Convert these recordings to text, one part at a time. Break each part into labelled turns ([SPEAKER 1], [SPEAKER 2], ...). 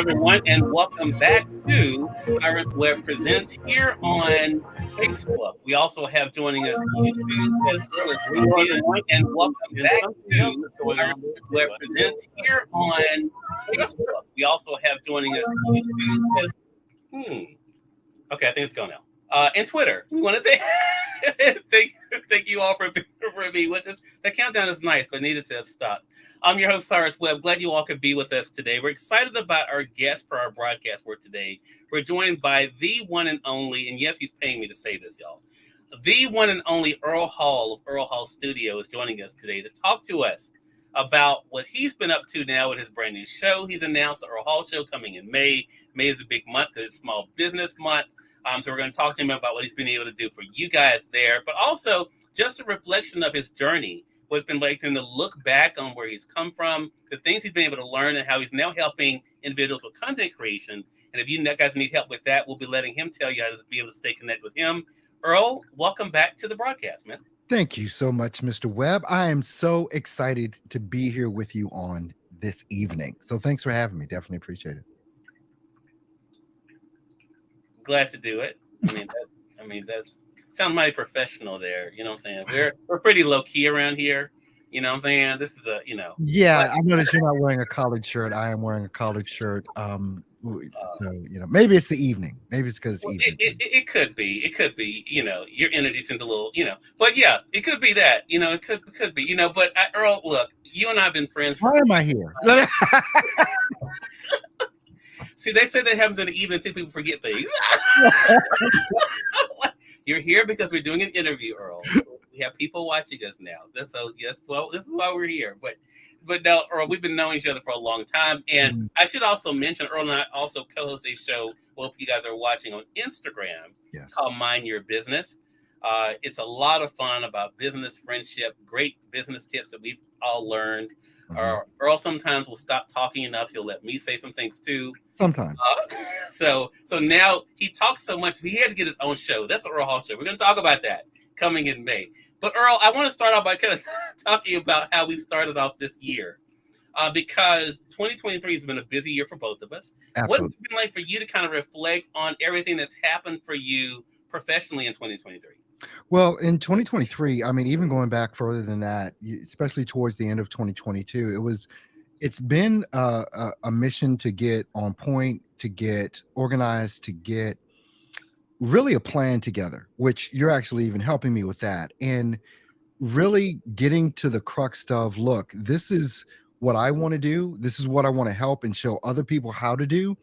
[SPEAKER 1] everyone, and welcome back to Cyrus Webb Presents here on Facebook. We also have joining us on YouTube as well as LinkedIn, and welcome back to Cyrus Webb Presents here on Facebook. We also have joining us on YouTube as okay, I think it's gone now. And Twitter. We want to thank you all for being with us. The countdown is nice, but needed to have stopped. I'm your host, Cyrus Webb. Glad you all could be with us today. We're excited about our guest for our broadcast for today. We're joined by the one and only, and yes, he's paying me to say this, y'all. The one and only Earl Hall of Earl Hall Studio is joining us today to talk to us about what he's been up to now with his brand new show. He's announced the Earl Hall show coming in May. May is a big month because it's Small Business Month. So we're going to talk to him about what he's been able to do for you guys there, but also just a reflection of his journey, what's been like for him to look back on where he's come from, the things he's been able to learn, and how he's now helping individuals with content creation. And if you guys need help with that, we'll be letting him tell you how to be able to stay connected with him. Earl, welcome back to the broadcast, man.
[SPEAKER 2] Thank you so much, Mr. Webb. I am so excited to be here with you on this evening. So thanks for having me. Definitely appreciate it.
[SPEAKER 1] Glad to do it. I mean, that's sound mighty professional there. You know what I'm saying? We're pretty low key around here. You know what I'm saying? This is
[SPEAKER 2] Yeah, I noticed you're not wearing a collared shirt. I am wearing a collared shirt. So maybe it's the evening. Maybe it's because it's evening.
[SPEAKER 1] It could be. It could be. Your energy seems a little. But yeah, it could be that. It could be. But Earl, look, you and I have been friends.
[SPEAKER 2] Why am I here?
[SPEAKER 1] See, they say that happens in the evening until people forget things. You're here because we're doing an interview, Earl. We have people watching us now. This is why we're here. But no, Earl, we've been knowing each other for a long time. And I should also mention, Earl and I also co-host a show, well, you guys are watching on Instagram, called Mind Your Business. It's a lot of fun about business, friendship, great business tips that we've all learned. Earl sometimes will stop talking enough. He'll let me say some things too.
[SPEAKER 2] Sometimes.
[SPEAKER 1] So now he talks so much. He had to get his own show. That's the Earl Hall show. We're going to talk about that coming in May. But Earl, I want to start off by kind of talking about how we started off this year. Because 2023 has been a busy year for both of us.
[SPEAKER 2] Absolutely.
[SPEAKER 1] What's it been like for you to kind of reflect on everything that's happened for you professionally in 2023?
[SPEAKER 2] Well, in 2023, I mean, even going back further than that, especially towards the end of 2022, it's been a mission to get on point, to get organized, to get really a plan together, which you're actually even helping me with that. And really getting to the crux of, look, this is what I want to do. This is what I want to help and show other people how to do.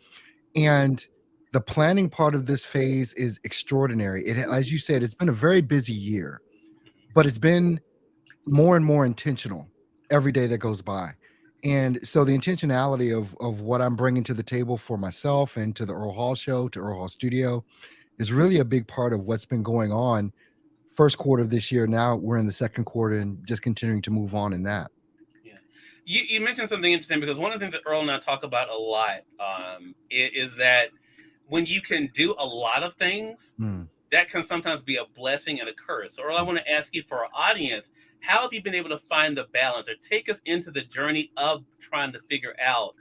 [SPEAKER 2] And the planning part of this phase is extraordinary. As you said, it's been a very busy year, but it's been more and more intentional every day that goes by. And so the intentionality of what I'm bringing to the table for myself and to the Earl Hall show, to Earl Hall Studio, is really a big part of what's been going on first quarter of this year. Now we're in the second quarter and just continuing to move on in that.
[SPEAKER 1] Yeah. You mentioned something interesting, because one of the things that Earl and I talk about a lot is that when you can do a lot of things, that can sometimes be a blessing and a curse. So Earl, I want to ask you, for our audience, how have you been able to find the balance, or take us into the journey of trying to figure out,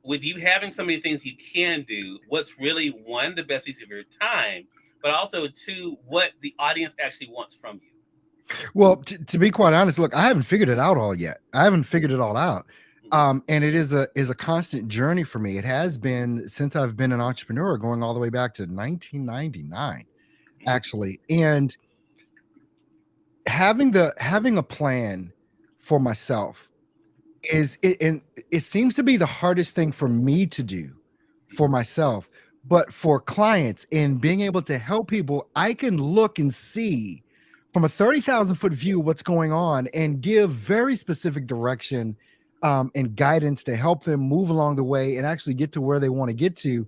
[SPEAKER 1] with you having so many things you can do, what's really, one, the best use of your time, but also two, what the audience actually wants from you?
[SPEAKER 2] Well, to be quite honest, look, I haven't figured it out all yet. I haven't figured it all out. And it is a constant journey for me. It has been since I've been an entrepreneur, going all the way back to 1999, actually. And having a plan for myself and it seems to be the hardest thing for me to do for myself, but for clients and being able to help people, I can look and see from a 30,000 foot view what's going on and give very specific direction and guidance to help them move along the way and actually get to where they want to get to.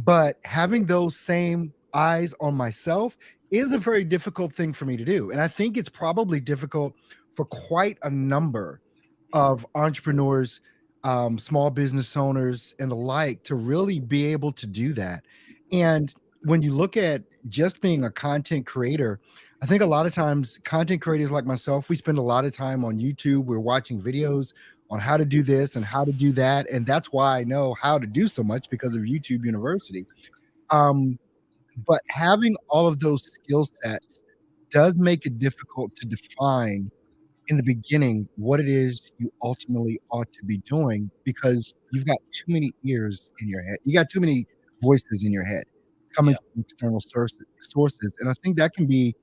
[SPEAKER 2] But having those same eyes on myself is a very difficult thing for me to do. And I think it's probably difficult for quite a number of entrepreneurs, small business owners and the like, to really be able to do that. And when you look at just being a content creator, I think a lot of times content creators like myself, we spend a lot of time on YouTube. We're watching videos. on how to do this and how to do that. And that's why I know how to do so much because of YouTube University. Um, but having all of those skill sets does make it difficult to define in the beginning what it is you ultimately ought to be doing because you've got too many ears in your head. You got too many voices in your head coming
[SPEAKER 1] Yeah.
[SPEAKER 2] from external sources. And I think that can be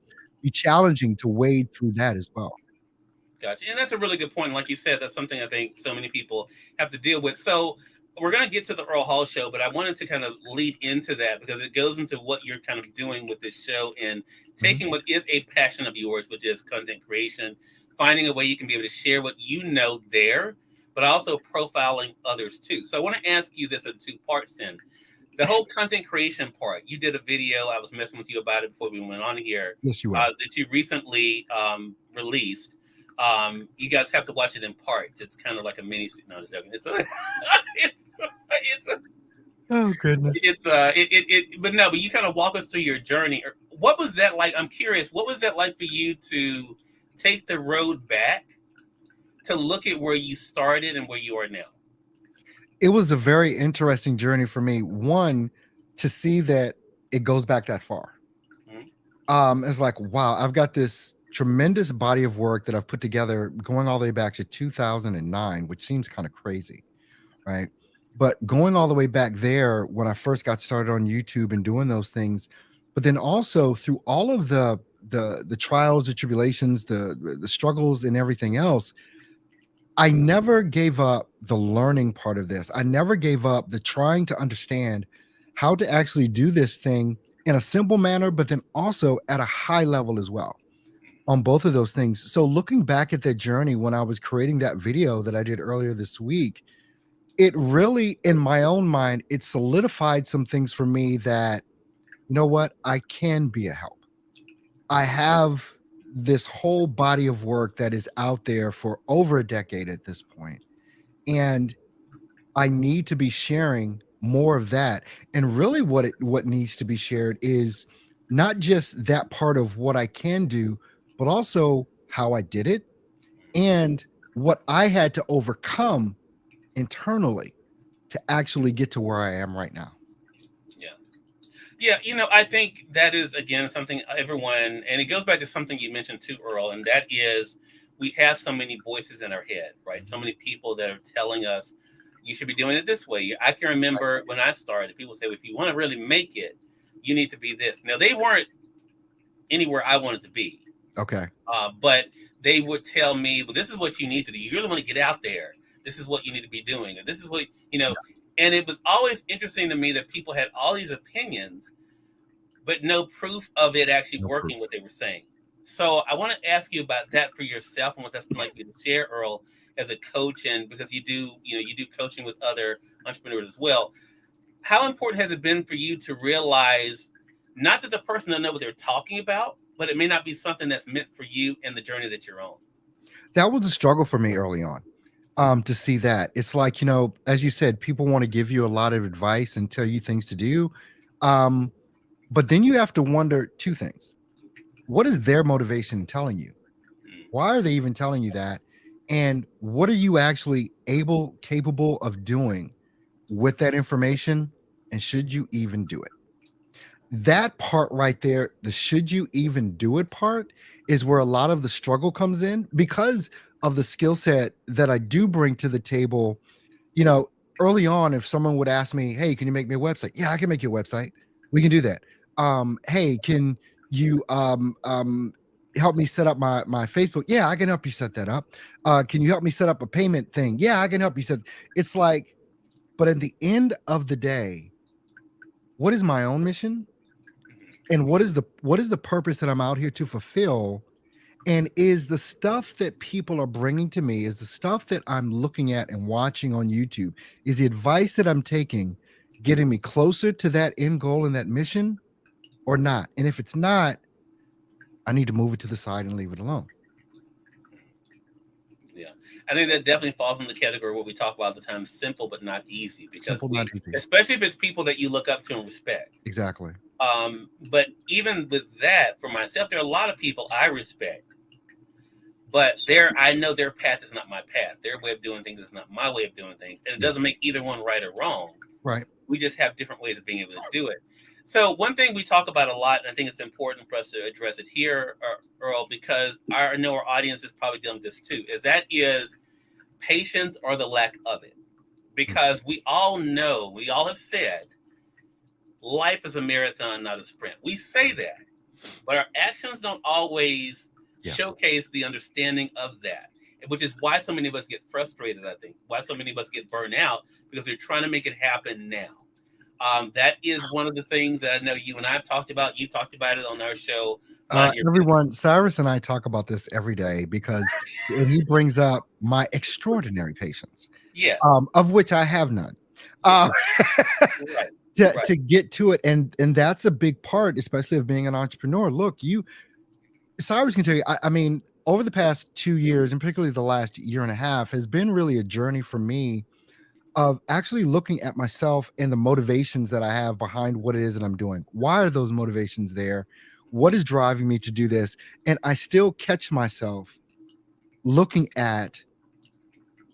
[SPEAKER 2] challenging to wade through that as well.
[SPEAKER 1] Gotcha. And that's a really good point. Like you said, that's something I think so many people have to deal with. So we're going to get to the Earl Hall show, but I wanted to kind of lead into that because it goes into what you're kind of doing with this show and
[SPEAKER 2] Mhm.
[SPEAKER 1] taking what is a passion of yours, which is content creation, finding a way you can be able to share what you know there, but also profiling others too. So I want to ask you this in two parts then. The whole content creation part, you did a video. I was messing with you about it before we went on here
[SPEAKER 2] Yes, you were.
[SPEAKER 1] that you recently released. You guys have to watch it in parts. It's kind of like a mini. No, I'm just joking. It's a, it's a,
[SPEAKER 2] Oh goodness.
[SPEAKER 1] but no, but you kind of walk us through your journey. What was that like? I'm curious. What was that like for you to take the road back to look at where you started and where you are now?
[SPEAKER 2] It was a very interesting journey for me. One, to see that it goes back that far.
[SPEAKER 1] Mhm.
[SPEAKER 2] It's like, wow, I've got this tremendous body of work that I've put together going all the way back to 2009, which seems kind of crazy, right? But going all the way back there when I first got started on YouTube and doing those things, but then also through all of the trials, the tribulations, the struggles and everything else, I never gave up the learning part of this. I never gave up the trying to understand how to actually do this thing in a simple manner, but then also at a high level as well on both of those things. So looking back at that journey when I was creating that video that I did earlier this week, it really, in my own mind, it solidified some things for me that, you know what, I can be a help. I have this whole body of work that is out there for over a decade at this point, and I need to be sharing more of that. And really what needs to be shared is not just that part of what I can do, but also how I did it and what I had to overcome internally to actually get to where I am right now.
[SPEAKER 1] Yeah. Yeah, I think that is again something everyone, and it goes back to something you mentioned too, Earl, and that is we have so many voices in our head, right? So many people that are telling us you should be doing it this way. I can remember when I started, people say, well, if you want to really make it, you need to be this. Now they weren't anywhere I wanted to be,
[SPEAKER 2] Okay.
[SPEAKER 1] but they would tell me, well, this is what you need to do. You really want to get out there. This is what you need to be doing. And this is what, and it was always interesting to me that people had all these opinions but no proof of it actually
[SPEAKER 2] No proof.
[SPEAKER 1] working what they were saying. So I want to ask you about that for yourself and what that's been like for you to share, Earl, as a coach, and because you do coaching with other entrepreneurs as well. How important has it been for you to realize not that the person doesn't know what they're talking about, but it may not be something that's meant for you in the journey that you're on?
[SPEAKER 2] That was a struggle for me early on. To see that. It's like, as you said, people want to give you a lot of advice and tell you things to do. Um, but then you have to wonder two things. What is their motivation in telling you?
[SPEAKER 1] Mm.
[SPEAKER 2] Why are they even telling you that? And what are you actually capable of doing with that information? And should you even do it? That part right there, the should you even do it part is where a lot of the struggle comes in because of the skill set that I do bring to the table. You know, early on, if someone would ask me, "Hey, can you make me a website?" Yeah, I can make you a website. We can do that. Hey, can you help me set up my Facebook? Yeah, I can help you set that up. Can you help me set up a payment thing? Yeah, I can help you set. It's like, but at the end of the day, what is my own mission? And what is the purpose that I'm out here to fulfill? And is the stuff that people are bringing to me, is the stuff that I'm looking at and watching on YouTube, is the advice that I'm taking getting me closer to that end goal and that mission or not? And if it's not, I need to move it to the side and leave it alone.
[SPEAKER 1] Yeah, I think that definitely falls in the category what we talk about all the time: simple but not easy. Because
[SPEAKER 2] Simple, not easy.
[SPEAKER 1] especially if it's people that you look up to and respect.
[SPEAKER 2] Exactly.
[SPEAKER 1] But even with that, for myself, there are a lot of people I respect, But I know their path is not my path. Their way of doing things is not my way of doing things, and it doesn't make either one right or wrong.
[SPEAKER 2] Right.
[SPEAKER 1] We just have different ways of being able to do it. So one thing we talk about a lot, and I think it's important for us to address it here, Earl, because I know our audience is probably dealing with this too, is patience or the lack of it. Because we all know, we all have said, life is a marathon, not a sprint. We say that, but our actions don't always showcase the understanding of that, which is why so many of us get frustrated, I think, why so many of us get burnt out, because they're trying to make it happen now. That is one of the things that I know you and I have talked about. You talked about it on our show.
[SPEAKER 2] Everyone, Cyrus and I talk about this every day because he brings up my extraordinary patience,
[SPEAKER 1] yes,
[SPEAKER 2] of which I have none.
[SPEAKER 1] Right.
[SPEAKER 2] To get to it, and that's a big part, especially of being an entrepreneur. Look, Cyrus can tell you. I mean, over the past 2 years, and particularly the last year and a half, has been really a journey for me of actually looking at myself and the motivations that I have behind what it is that I'm doing. Why are those motivations there? What is driving me to do this? And I still catch myself looking at,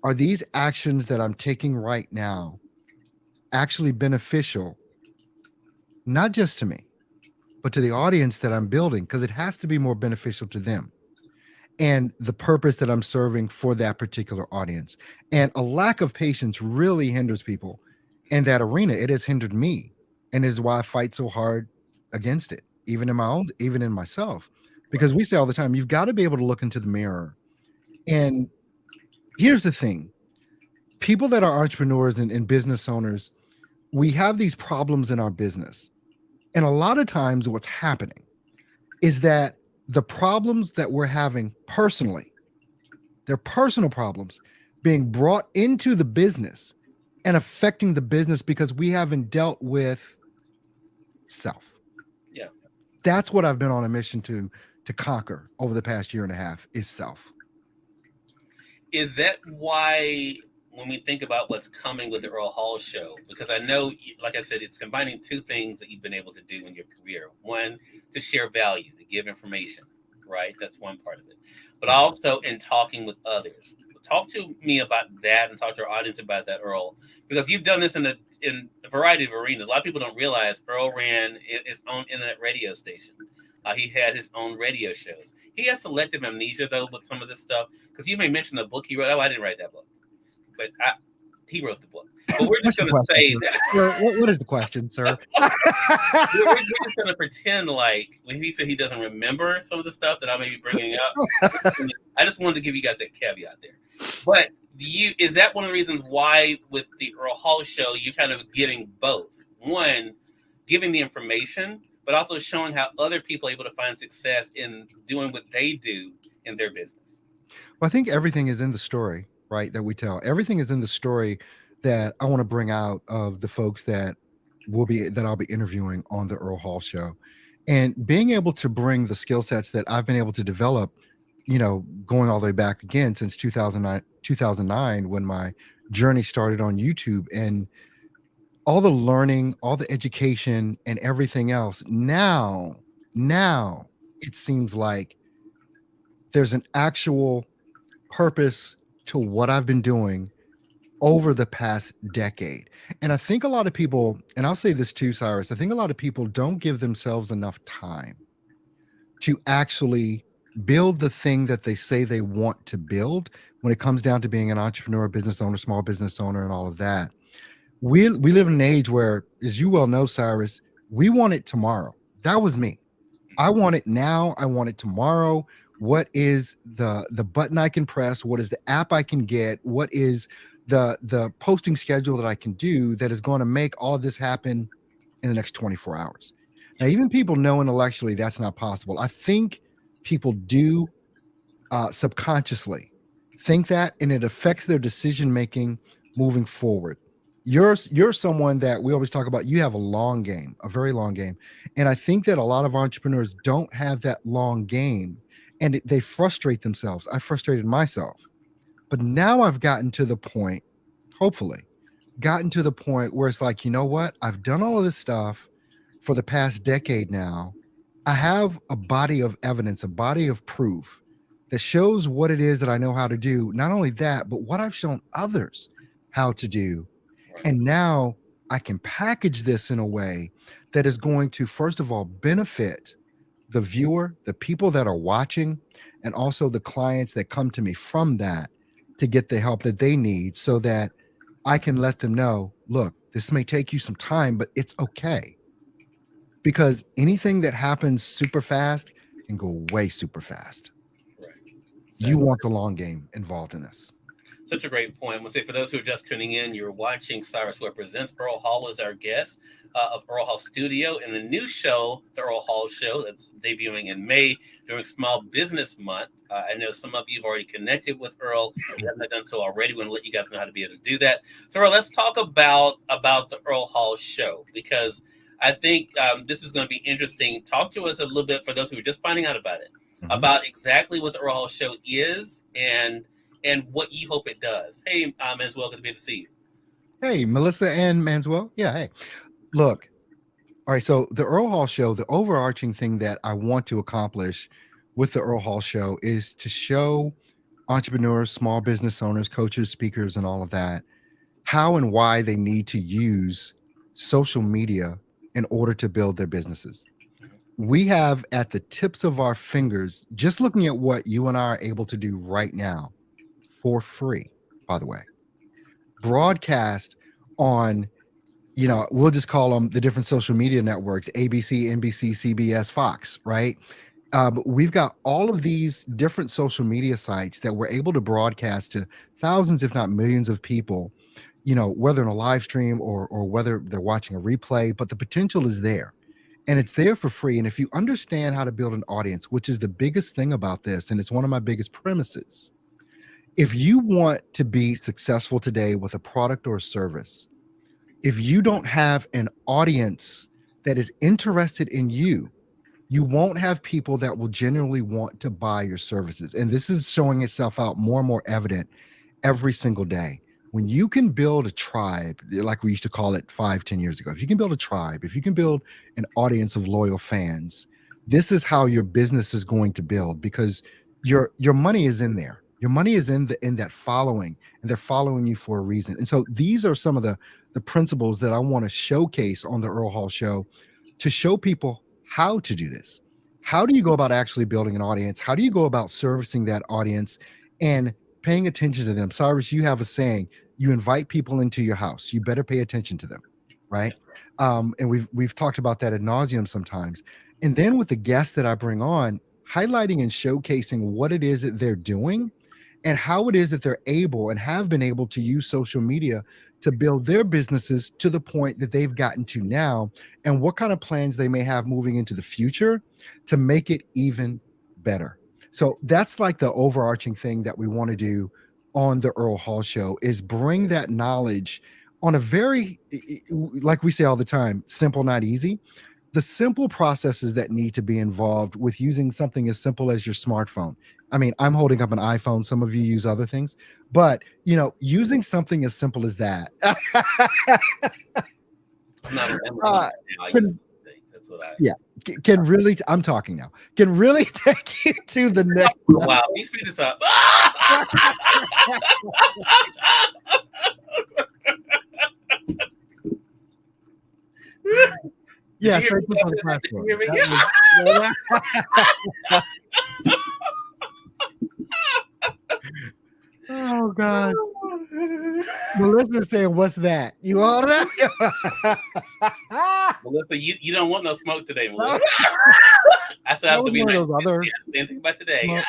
[SPEAKER 2] are these actions that I'm taking right now actually beneficial, not just to me, but to the audience that I'm building? Because it has to be more beneficial to them and the purpose that I'm serving for that particular audience. And a lack of patience really hinders people in that arena. It has hindered me, and is why I fight so hard against it, even in myself, because we say all the time, you've got to be able to look into the mirror. And here's the thing, people that are entrepreneurs and business owners, we have these problems in our business. And a lot of times what's happening is that the problems that we're having personally, they're personal problems being brought into the business and affecting the business because we haven't dealt with self.
[SPEAKER 1] Yeah.
[SPEAKER 2] That's what I've been on a mission to conquer over the past year and a half, is self.
[SPEAKER 1] Is that why when we think about what's coming with the Earl Hall show, because I know, like I said, it's combining two things that you've been able to do in your career. One, to share value, to give information, right? That's one part of it. But also in talking with others. Talk to me about that and talk to our audience about that, Earl, because you've done this in a variety of arenas. A lot of people don't realize Earl ran his own internet radio station. He had his own radio shows. He has selective amnesia, though, with some of this stuff, because you may mention a book he wrote. Oh, I didn't write that book. But he wrote the book. But we're just going to say that.
[SPEAKER 2] What is the question, sir?
[SPEAKER 1] we're just going to pretend like when he said he doesn't remember some of the stuff that I may be bringing up. I just wanted to give you guys that caveat there. But is that one of the reasons why with the Earl Hall show, you're kind of getting both? One, giving the information, but also showing how other people are able to find success in doing what they do in their business.
[SPEAKER 2] Well, I think everything is in the story, right, that we tell. Everything is in the story that I want to bring out of the folks that I'll be interviewing on the Earl Hall show. And being able to bring the skill sets that I've been able to develop, going all the way back again since 2009 when my journey started on YouTube, and all the learning, all the education and everything else. Now it seems like there's an actual purpose to what I've been doing over the past decade. And I think a lot of people, and I'll say this too, Cyrus, I think a lot of people don't give themselves enough time to actually build the thing that they say they want to build when it comes down to being an entrepreneur, business owner, small business owner, and all of that. We live in an age where, as you well know, Cyrus, we want it tomorrow. That was me. I want it now. I want it tomorrow. What is the button I can press? What is the app I can get? What is the posting schedule that I can do that is going to make all of this happen in the next 24 hours? Now, even people know intellectually that's not possible. I think people do subconsciously think that, and it affects their decision making moving forward. You're someone that we always talk about. You have a long game, a very long game. And I think that a lot of entrepreneurs don't have that long game, and they frustrate themselves. I frustrated myself. But now I've gotten to the point, hopefully, where it's like, you know what? I've done all of this stuff for the past decade now. I have a body of evidence, a body of proof that shows what it is that I know how to do. Not only that, but what I've shown others how to do.
[SPEAKER 1] Right.
[SPEAKER 2] And now I can package this in a way that is going to, first of all, benefit the viewer, the people that are watching, and also the clients that come to me from that to get the help that they need so that I can let them know, look, this may take you some time, but it's okay. Because anything that happens super fast can go way super fast.
[SPEAKER 1] Right.
[SPEAKER 2] You
[SPEAKER 1] Exactly.
[SPEAKER 2] want the long game involved in this.
[SPEAKER 1] Such a great point. I'm going to say for those who are just tuning in, you're watching Cyrus Webb Presents. Earl Hall is our guest of Earl Hall Studio and the new show, The Earl Hall Show, that's debuting in May during Small Business Month. I know some of you have already connected with Earl. If you haven't done so already, we're going to let you guys know how to be able to do that. So, Earl, let's talk about the Earl Hall Show, because I think this is going to be interesting. Talk to us a little bit, for those who are just finding out about it, about exactly what the Earl Hall Show is and what you hope it does. Hey, Manswell, good to be able to see you.
[SPEAKER 2] Hey, Melissa and Manswell. Yeah, hey. Look, all right, so the Earl Hall Show, the overarching thing that I want to accomplish with the Earl Hall Show is to show entrepreneurs, small business owners, coaches, speakers, and all of that, how and why they need to use social media in order to build their businesses. We have at the tips of our fingers, just looking at what you and I are able to do right now for free, by the way, broadcast on, we'll just call them the different social media networks, ABC, NBC, CBS, Fox, right? But we've got all of these different social media sites that we're able to broadcast to thousands, if not millions of people, whether in a live stream or whether they're watching a replay, but the potential is there. And it's there for free. And if you understand how to build an audience, which is the biggest thing about this, and it's one of my biggest premises, if you want to be successful today with a product or a service, if you don't have an audience that is interested in you, you won't have people that will genuinely want to buy your services. And this is showing itself out more and more evident every single day. When you can build a tribe, like we used to call it 5-10 years ago, if you can build a tribe, if you can build an audience of loyal fans, this is how your business is going to build, because your money is in there. Your money is in that following, and they're following you for a reason. And so these are some of the principles that I want to showcase on the Earl Hall Show, to show people how to do this. How do you go about actually building an audience? How do you go about servicing that audience and paying attention to them? Cyrus, you have a saying, you invite people into your house, you better pay attention to them, right? And we've talked about that ad nauseum sometimes. And then with the guests that I bring on, highlighting and showcasing what it is that they're doing and how it is that they're able and have been able to use social media to build their businesses to the point that they've gotten to now, and what kind of plans they may have moving into the future to make it even better. So that's like the overarching thing that we want to do on the Earl Hall Show, is bring that knowledge on a very, like we say all the time, simple, not easy. The simple processes that need to be involved with using something as simple as your smartphone. I mean, I'm holding up an iPhone. Some of you use other things, but using something as simple as that.
[SPEAKER 1] I'm not an Amazon now. I use things. That's what I.
[SPEAKER 2] Yeah, can really. I'm talking now. Can really take you to the next.
[SPEAKER 1] Wow, you speed this up.
[SPEAKER 2] Yes, thank you for the platform. Oh God. Melissa's saying, "What's that? You all right?"
[SPEAKER 1] Melissa, you don't want no smoke today, Melissa. I still have to be nice. Didn't think about today.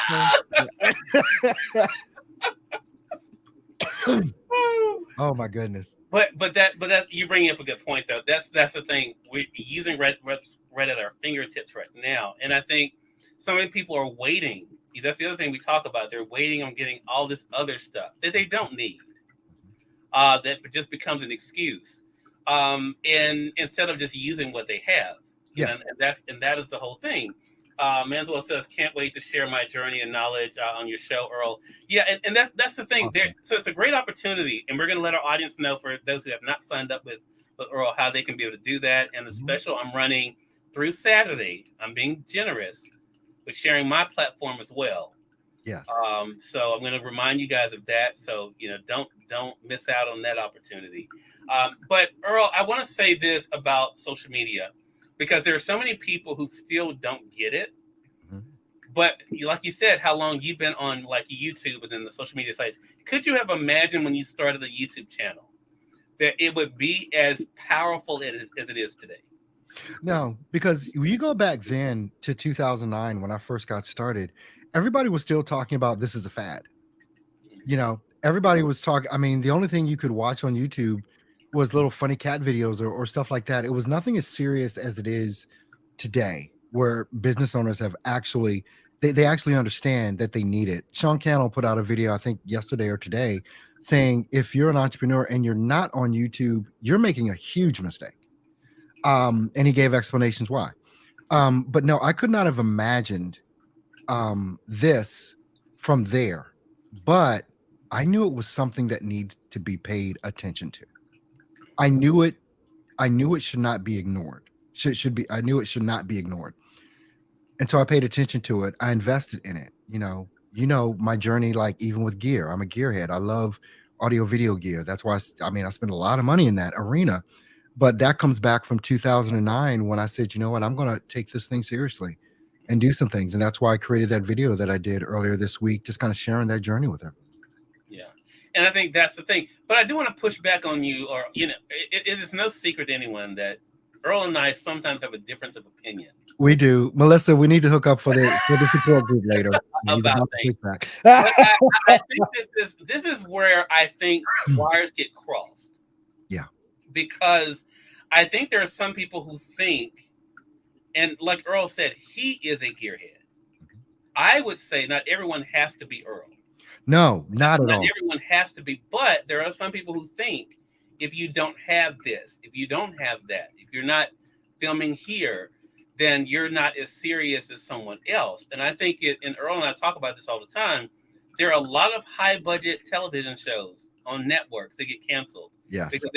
[SPEAKER 2] Oh my goodness.
[SPEAKER 1] But that you bring up a good point though. That's the thing. We're using right at our fingertips right now, and I think so many people are waiting. That's the other thing we talk about. They're waiting on getting all this other stuff that they don't need. That just becomes an excuse. And instead of just using what they have.
[SPEAKER 2] Yes.
[SPEAKER 1] And that is the whole thing. Manswell says, "Can't wait to share my journey and knowledge on your show, Earl." Yeah, and that's the thing. Okay. So it's a great opportunity, and we're going to let our audience know, for those who have not signed up with Earl, how they can be able to do that. And the special I'm running through Saturday, I'm being generous with sharing my platform as well.
[SPEAKER 2] Yes.
[SPEAKER 1] So I'm going to remind you guys of that. So don't miss out on that opportunity. But Earl, I want to say this about social media because there are so many people who still don't get it.
[SPEAKER 2] Mhm.
[SPEAKER 1] But like you said, how long you've been on like YouTube and then the social media sites? Could you have imagined when you started the YouTube channel that it would be as powerful as it is today?
[SPEAKER 2] No, because you go back then to 2009 when I first got started, everybody was still talking about this is a fad. Everybody was talking. I mean, the only thing you could watch on YouTube was little funny cat videos or stuff like that. It was nothing as serious as it is today, where business owners have actually they actually understand that they need it. Sean Cannell put out a video, I think yesterday or today, saying if you're an entrepreneur and you're not on YouTube, you're making a huge mistake. And he gave explanations why. But no, I could not have imagined this from there, but I knew it was something that needed to be paid attention to. I knew it. I knew it should not be ignored. Should be. I knew it should not be ignored, and so I paid attention to it. I invested in it. My journey. Like even with gear, I'm a gearhead. I love audio video gear. That's why I spend a lot of money in that arena. But that comes back from 2009 when I said, you know what, I'm going to take this thing seriously and do some things. And that's why I created that video that I did earlier this week, just kind of sharing that journey with everyone.
[SPEAKER 1] Yeah. And I think that's the thing. But I do want to push back on you, or, it is no secret to anyone that Earl and I sometimes have a difference of opinion
[SPEAKER 2] We do. Melissa, we need to hook up for the support group later. He's
[SPEAKER 1] about
[SPEAKER 2] about to
[SPEAKER 1] things.
[SPEAKER 2] kick back.
[SPEAKER 1] But I think this is where I think wires get crossed.
[SPEAKER 2] Yeah.
[SPEAKER 1] Because I think there are some people who think, and like Earl said, he is a gearhead. I would say not everyone has to be Earl.
[SPEAKER 2] No, not at
[SPEAKER 1] Not
[SPEAKER 2] all.
[SPEAKER 1] everyone has to be, but there are some people who think if you don't have this, if you don't have that, if you're not filming here, then you're not as serious as someone else. And I think and Earl and I talk about this all the time. There are a lot of high budget television shows on networks that get canceled.
[SPEAKER 2] Yes.
[SPEAKER 1] Because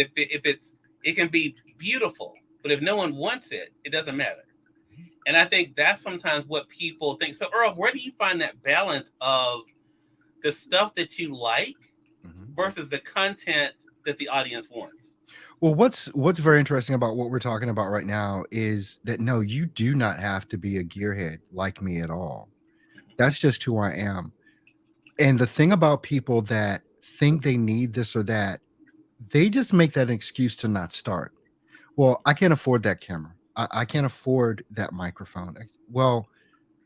[SPEAKER 1] it can be beautiful, but if no one wants it, it doesn't matter. And I think that's sometimes what people think. So Earl, where do you find that balance of the stuff that you like versus the content that the audience wants?
[SPEAKER 2] Well, what's very interesting about what we're talking about right now is that no, you do not have to be a gearhead like me at all. That's just who I am. And the thing about people that think they need this or that, they just make that an excuse to not start. Well, I can't afford that camera. I can't afford that microphone. Well,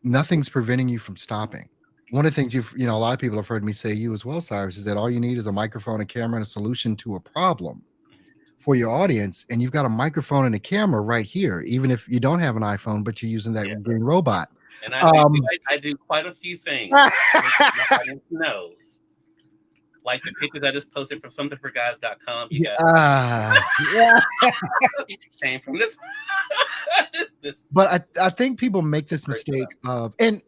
[SPEAKER 2] nothing's preventing you from stopping. One of the things a lot of people have heard me say, you as well, Cyrus, is that all you need is a microphone, a camera, and a solution to a problem for your audience. And you've got a microphone and a camera right here, even if you don't have an iPhone, but you're using that green robot.
[SPEAKER 1] And I do quite a few things my audience knows. Like the pictures I just posted from somethingforguys.com. You guys came from this.
[SPEAKER 2] But I think people make this mistake of, and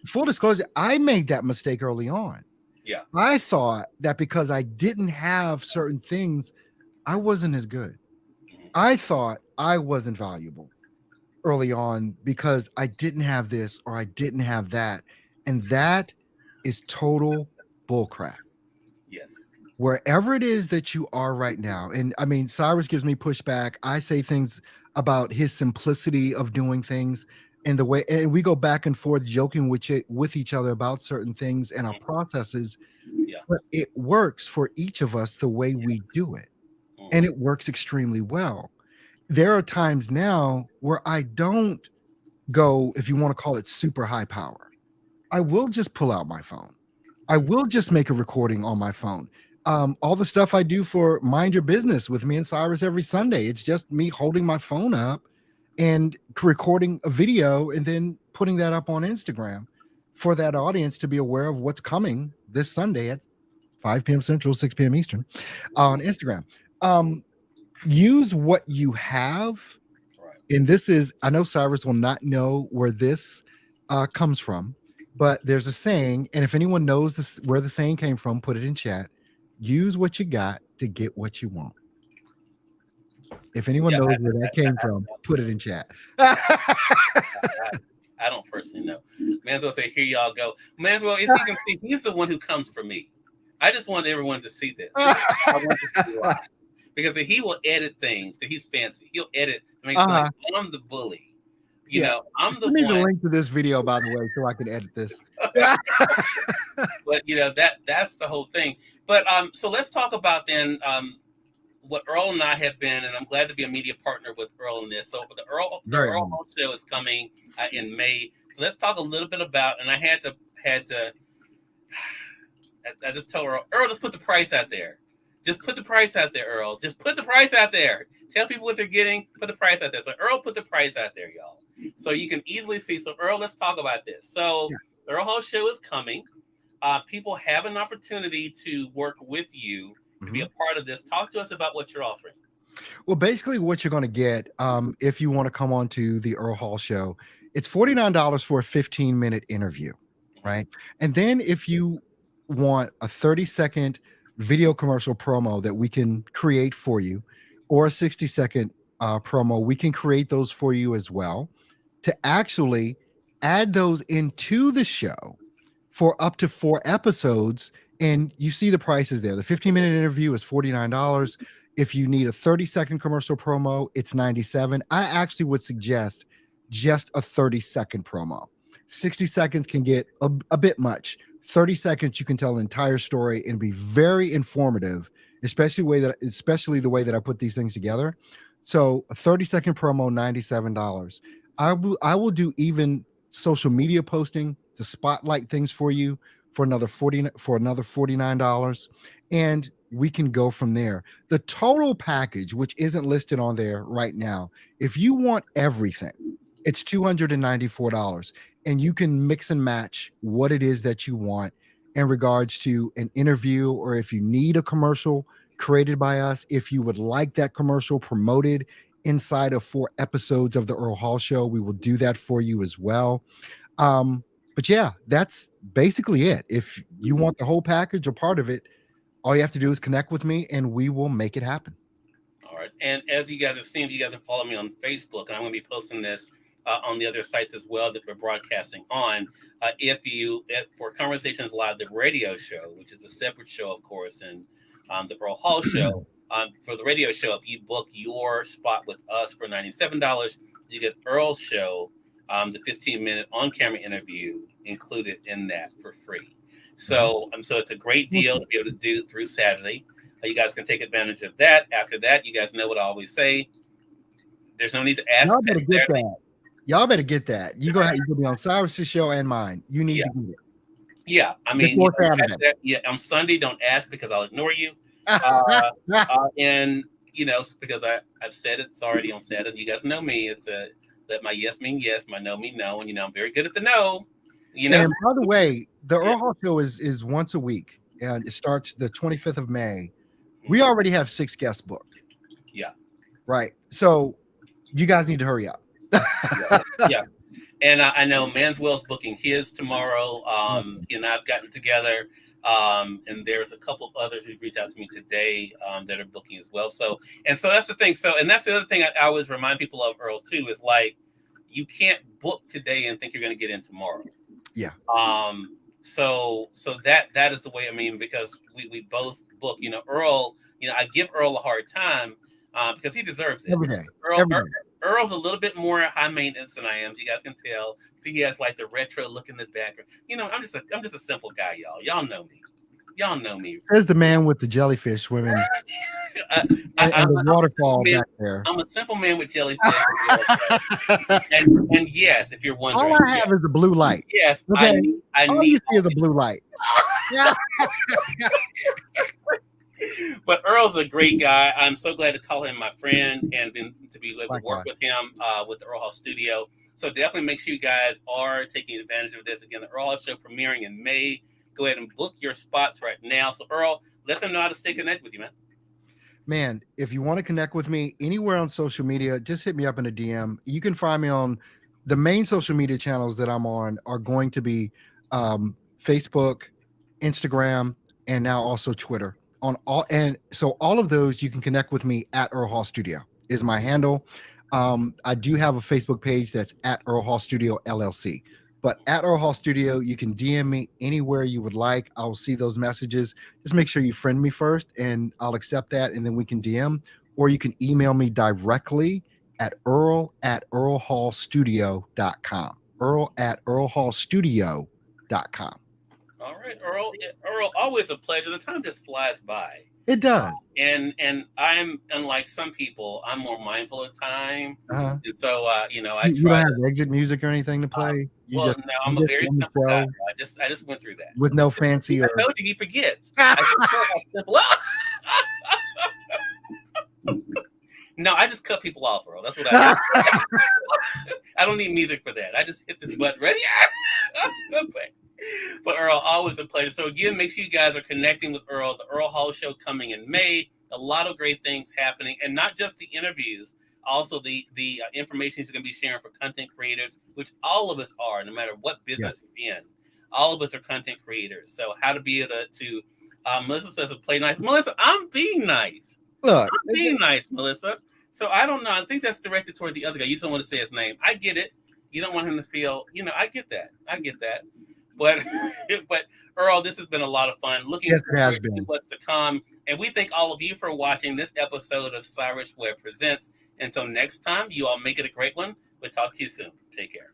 [SPEAKER 2] full disclosure, I made that mistake early on.
[SPEAKER 1] Yeah.
[SPEAKER 2] I thought that because I didn't have certain things, I wasn't as good. I thought I wasn't valuable early on because I didn't have this or I didn't have that. And that is total bullcrap.
[SPEAKER 1] Yes.
[SPEAKER 2] Wherever it is that you are right now. And I mean, Cyrus gives me pushback. I say things about his simplicity of doing things and the way, and we go back and forth joking with each other about certain things and our processes.
[SPEAKER 1] Yeah.
[SPEAKER 2] But it works for each of us the way we do it. And it works extremely well. There are times now where I don't go, if you want to call it super high power. I will just pull out my phone. I will just make a recording on my phone. All the stuff I do for Mind Your Business with me and Cyrus every Sunday, it's just me holding my phone up and recording a video and then putting that up on Instagram for that audience to be aware of what's coming this Sunday at 5 p.m. Central, 6 p.m. Eastern on Instagram. Use what you have. And this is, I know Cyrus will not know where this comes from, but there's a saying, and if anyone knows this, where the saying came from, put it in chat. Use what you got to get what you want. If anyone knows where that came from, put it in chat.
[SPEAKER 1] I I don't personally know. Manswell say, "Here y'all go." Manswell, as you can see, he's the one who comes for me. I just want everyone to see this. I want this to be live. Because he will edit things, because he's fancy. He'll edit to make sure like, I'm the bully. You know, I'm the
[SPEAKER 2] one. Send me
[SPEAKER 1] one.
[SPEAKER 2] the link to this video, by the way, so I can edit this.
[SPEAKER 1] But you know, that's the whole thing. But so let's talk about then what Earl and I have been, and I'm glad to be a media partner with Earl in this. So the Earl Hall show is coming in May. So let's talk a little bit about. And I had to. I just told Earl, just put the price out there. Just put the price out there, Earl. Just put the price out there. Tell people what they're getting. Put the price out there. So Earl put the price out there, y'all. So you can easily see. So Earl, let's talk about this. So the Earl Hall show is coming. People have an opportunity to work with you to be a part of this. Talk to us about what you're offering.
[SPEAKER 2] Well, basically what you're going to get if you want to come on to the Earl Hall show, it's $49 for a 15-minute interview, right? And then if you want a 30-second video commercial promo that we can create for you, or a 60-second promo, we can create those for you as well, to actually add those into the show for up to 4 episodes. And you see the prices there. The 15-minute interview is $49. If you need a 30-second commercial promo, it's $97. I actually would suggest just a 30-second promo. 60 seconds can get a bit much. 30 seconds, you can tell an entire story and be very informative, especially the way that I put these things together. So a 30-second promo, $97. I will do even social media posting to spotlight things for you for another $49, and we can go from there. The total package, which isn't listed on there right now, if you want everything, it's $294, and you can mix and match what it is that you want in regards to an interview, or if you need a commercial created by us, if you would like that commercial promoted inside of 4 episodes of the Earl Hall show, we will do that for you as well. But yeah, that's basically it. If you want the whole package or part of it, all you have to do is connect with me and we will make it happen.
[SPEAKER 1] All right. And as you guys have seen, you guys have followed me on Facebook, and I'm going to be posting this on the other sites as well that we're broadcasting on. For Conversations Live, the radio show, which is a separate show, of course, and the Earl Hall show, for the radio show, if you book your spot with us for $97, you get Earl's show, the 15-minute on-camera interview included in that for free. So it's a great deal to be able to do through Saturday. You guys can take advantage of that. After that, you guys know what I always say. There's no need to ask.
[SPEAKER 2] Y'all better get that. You go ahead. You can be on Cyrus's show and mine. You need to get it.
[SPEAKER 1] Yeah, I mean, on Sunday, don't ask because I'll ignore you. And because I've said it's already on Saturday. You guys know me. It's let my yes mean yes, my no mean no, and I'm very good at the no. And
[SPEAKER 2] by the way, the Earl Hall show is once a week, and it starts the 25th of May. We already have 6 guests booked.
[SPEAKER 1] Yeah.
[SPEAKER 2] Right. So you guys need to hurry up.
[SPEAKER 1] Yeah. And I know Manswell's booking his tomorrow. And I've gotten together. And there's a couple of others who reached out to me today that are booking as well. So that's the thing. And that's the other thing I always remind people of, Earl, too, is like, you can't book today and think you're going to get in tomorrow.
[SPEAKER 2] Yeah.
[SPEAKER 1] So that is the way, because we both book, Earl, I give Earl a hard time because he deserves it.
[SPEAKER 2] Every day.
[SPEAKER 1] Earl's a little bit more high maintenance than I am. So you guys can tell. See, he has like the retro look in the background. I'm just a simple guy, y'all. Y'all know me.
[SPEAKER 2] Says the man with the jellyfish swimming and the waterfall back there.
[SPEAKER 1] I'm a simple man with jellyfish. and yes, if you're wondering,
[SPEAKER 2] all I have is a blue light.
[SPEAKER 1] Yes,
[SPEAKER 2] okay? All you see is a blue light.
[SPEAKER 1] But Earl's a great guy. I'm so glad to call him my friend and to be able to work with him with the Earl Hall studio. So definitely make sure you guys are taking advantage of this. Again, the Earl Hall show premiering in May. Go ahead and book your spots right now. So Earl, let them know how to stay connected with you, man.
[SPEAKER 2] Man, if you want to connect with me anywhere on social media, just hit me up in a DM. You can find me on the main social media channels that I'm on are going to be Facebook, Instagram, and now also Twitter. So all of those, you can connect with me at Earl Hall Studio is my handle. I do have a Facebook page that's at Earl Hall Studio LLC. But at Earl Hall Studio, you can DM me anywhere you would like. I'll see those messages. Just make sure you friend me first, and I'll accept that, and then we can DM. Or you can email me directly at earl@earlhallstudio.com. earl@earlhallstudio.com.
[SPEAKER 1] All right, Earl. Earl, always a pleasure. The time just flies by.
[SPEAKER 2] It does.
[SPEAKER 1] And I'm, unlike some people, I'm more mindful of time.
[SPEAKER 2] Uh-huh.
[SPEAKER 1] And so you know, I
[SPEAKER 2] You
[SPEAKER 1] try
[SPEAKER 2] don't have exit music or anything to play.
[SPEAKER 1] well, no, I'm a very simple guy. I just went through that.
[SPEAKER 2] With no fancy.
[SPEAKER 1] I told you he forgets. I just know how simple. No, I just cut people off, Earl. That's what I do. I don't need music for that. I just hit this button. Ready? But Earl, always a pleasure. So again, make sure you guys are connecting with Earl. The Earl Hall Show coming in May. A lot of great things happening, and not just the interviews, also the information he's going to be sharing for content creators, which all of us are, no matter what business you're in. All of us are content creators. So how to be able to Melissa says to play nice. Melissa, I'm being nice.
[SPEAKER 2] Look,
[SPEAKER 1] I'm being nice, Melissa. So I don't know. I think that's directed toward the other guy. You don't want to say his name. I get it. You don't want him to feel, I get that. But Earl, this has been a lot of fun. Looking forward to what's to come. And we thank all of you for watching this episode of Cyrus Webb Presents. Until next time, you all make it a great one. We'll talk to you soon. Take care.